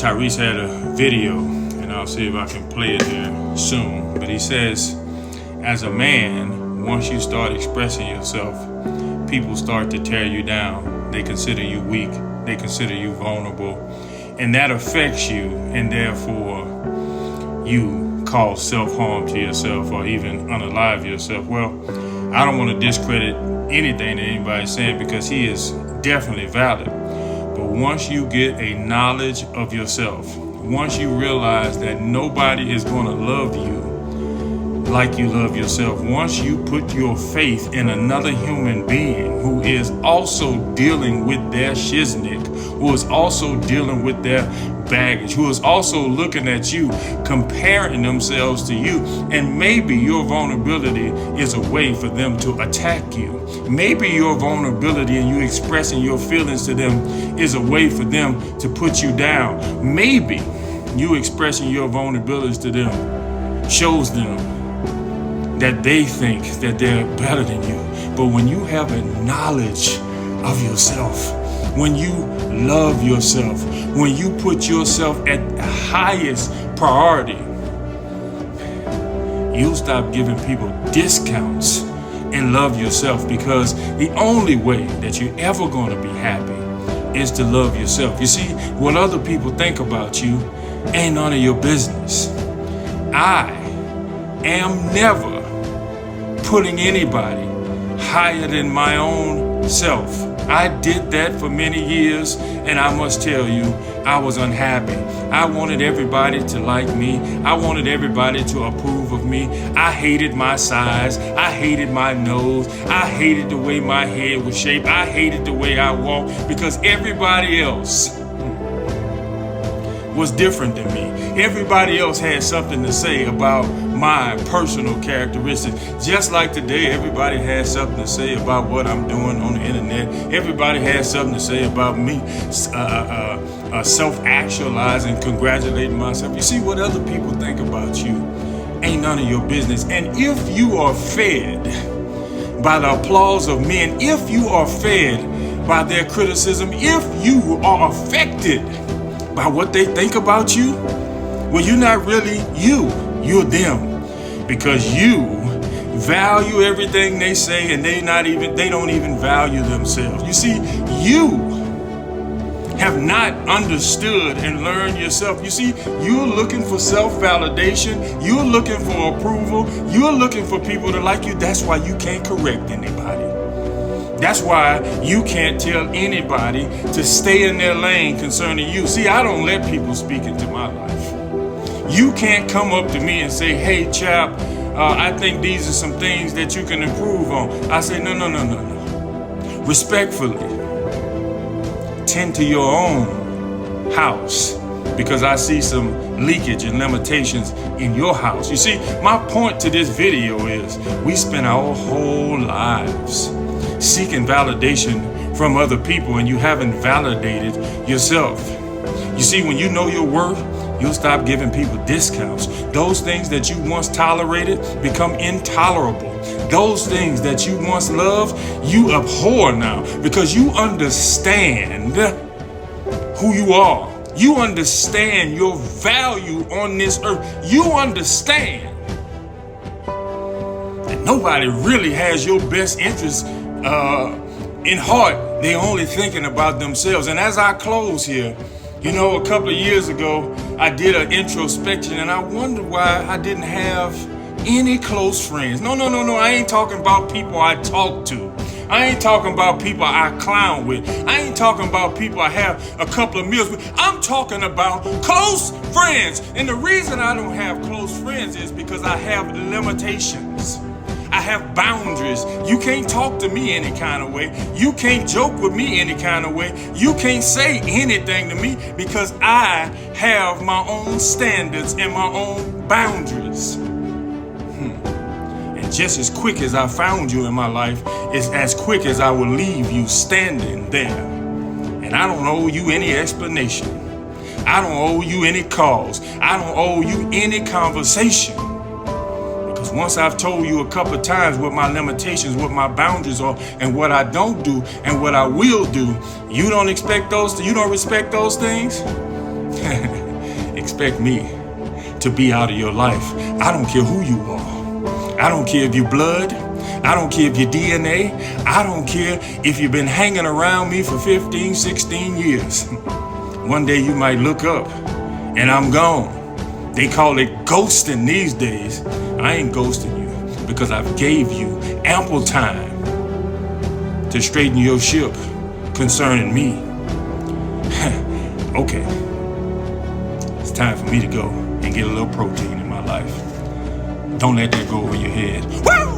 Tyrese had a video, and I'll see if I can play it here soon. But he says, as a man, once you start expressing yourself, people start to tear you down. They consider you weak. They consider you vulnerable. And that affects you, and therefore you cause self-harm to yourself or even unalive yourself. Well, I don't want to discredit anything that anybody's saying because he is definitely valid. But once you get a knowledge of yourself, once you realize that nobody is going to love you like you love yourself, once you put your faith in another human being who is also dealing with their shiznick, who is also dealing with their baggage, who is also looking at you, comparing themselves to you, and maybe your vulnerability is a way for them to attack you. Maybe your vulnerability and you expressing your feelings to them is a way for them to put you down. Maybe you expressing your vulnerabilities to them shows them that they think that they're better than you. But when you have a knowledge of yourself, when you love yourself, when you put yourself at the highest priority, you'll stop giving people discounts and love yourself, because the only way that you're ever going to be happy is to love yourself. You see, what other people think about you ain't none of your business. I am never putting anybody higher than my own self. I did that for many years, and I must tell you, I was unhappy. I wanted everybody to like me. I wanted everybody to approve of me. I hated my size. I hated my nose. I hated the way my head was shaped. I hated the way I walked, because everybody else was different than me. Everybody else had something to say about my personal characteristics. Just like today, everybody has something to say about what I'm doing on the internet. Everybody has something to say about me self-actualizing, congratulating myself. You see, what other people think about you ain't none of your business. And if you are fed by the applause of men, if you are fed by their criticism, if you are affected by what they think about you, well, you're not really you, you're them. Because you value everything they say, and they don't even value themselves. You see, you have not understood and learned yourself. You see, you're looking for self-validation, you're looking for approval, you're looking for people to like you. That's why you can't correct anybody. That's why you can't tell anybody to stay in their lane concerning you. See, I don't let people speak into my life. You can't come up to me and say, hey, chap, I think these are some things that you can improve on. I say, no. Respectfully, tend to your own house, because I see some leakage and limitations in your house. You see, my point to this video is we spend our whole lives seeking validation from other people, and you haven't validated yourself. You see, when you know your worth, you'll stop giving people discounts. Those things that you once tolerated become intolerable. Those things that you once loved, you abhor now, because you understand who you are. You understand your value on this earth. You understand that nobody really has your best interest in heart. They're only thinking about themselves. And as I close here, you know, a couple of years ago, I did an introspection, and I wondered why I didn't have any close friends. No. I ain't talking about people I talk to. I ain't talking about people I clown with. I ain't talking about people I have a couple of meals with. I'm talking about close friends. And the reason I don't have close friends is because I have limitations. I have boundaries. You can't talk to me any kind of way. You can't joke with me any kind of way. You can't say anything to me, because I have my own standards and my own boundaries. And just as quick as I found you in my life is as quick as I will leave you standing there. And I don't owe you any explanation. I don't owe you any cause. I don't owe you any conversation. Once I've told you a couple of times what my limitations, what my boundaries are, and what I don't do and what I will do, you don't respect those things? expect me to be out of your life. I don't care who you are. I don't care if you blood. I don't care if you're DNA. I don't care if you've been hanging around me for 15, 16 years. One day you might look up and I'm gone. They call it ghosting these days. I ain't ghosting you because I've gave you ample time to straighten your ship concerning me. Okay, it's time for me to go and get a little protein in my life. Don't let that go over your head. Woo!